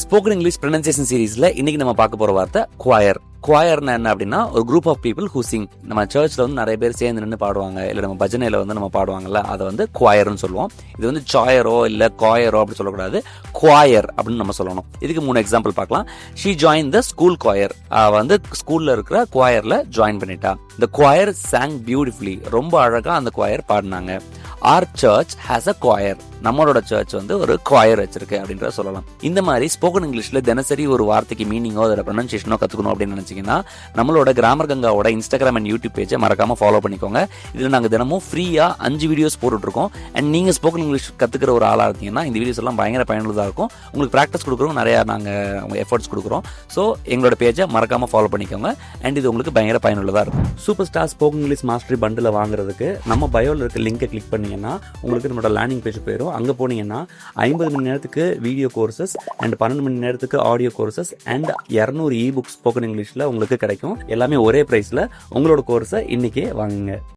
Spoken English pronunciation சீரீஸ்ல இன்னைக்கு நம்ம பார்க்க போற வார்த்தை குவாயர். குவாயர்னா என்ன அப்படின்னா, ஒரு group of people who sing. நம்ம சர்ச்ல வந்து நிறைய பேர் சேர்ந்து நின்று பாடுவாங்க, இல்ல நம்ம பஜனையில வந்து நம்ம பாடுவாங்கல்ல, அதை வந்து குவாயர்னு சொல்லுவோம். இது வந்து சாயரோ இல்ல காயரோ அப்படி சொல்லக்கூடாது, குவாயர் அப்படின்னு நம்ம சொல்லணும். இதுக்கு 3 எக்ஸாம்பிள் பார்க்கலாம். She join the school choir. வந்து ஸ்கூல்ல இருக்கிற குவாயர்ல ஜாயின் பண்ணிட்டா. The choir sang beautifully. ரொம்ப அழகா அந்த குவாயர் பாடினாங்க. Our church has a choir. நம்மளோட சர்ச் வந்து ஒரு குவாயர் வச்சிருக்கு அப்படின்றத சொல்லலாம். இந்த மாதிரி ஸ்போக்கன் இங்கிலீஷ்ல தினசரி ஒரு வார்த்தைக்கு மீனிங்கோ அதோட ப்ரொனன்சியேஷனோ கத்துக்கணும் அப்படின்னு நினைச்சீங்கன்னா நம்மளோட கிராமர் கங்காவோட இன்ஸ்டாகிராம் அண்ட் யூடியூப் பேஜை மறக்காம ஃபாலோ பண்ணிக்கோங்க. இதுல நாங்க தினமும் ஃப்ரீயா 5 வீடியோஸ் போட்டுட்டு இருக்கோம். அண்ட் நீங்க ஸ்போக்கன் இங்கிலீஷ் கத்துக்கிற ஒரு ஆளா இருக்கீங்கன்னா இந்த வீடியோஸ் எல்லாம் பயங்கர பயனுள்ளதா இருக்கும். உங்களுக்கு ப்ராக்டிஸ் கொடுக்குறோம், நிறைய நாங்க எஃபர்ட்ஸ் கொடுக்குறோம். ஸோ எங்களோட பேஜை மறக்காம ஃபாலோ பண்ணிக்கோங்க. அண்ட் இது உங்களுக்கு பயங்கர பயனுள்ளதா இருக்கும். Super star spoken English mastery bundle வாங்குறதுக்கு நம்ம பயோல இருக்க லிங்கை கிளிக் பண்ணீங்கன்னா உங்களுக்கு நம்மளோட லேண்டிங் பேஜ் போயிடும். அங்கே போனீங்கன்னா 50 மணி நேரத்துக்கு வீடியோ கோர்சஸ் அண்ட் 12 மணி நேரத்துக்கு audio courses and 200 e books spoken இங்கிலீஷ்ல உங்களுக்கு கிடைக்கும். எல்லாமே ஒரே பிரைஸ்ல. உங்களோட கோர்ஸை இன்னைக்கே வாங்குங்க.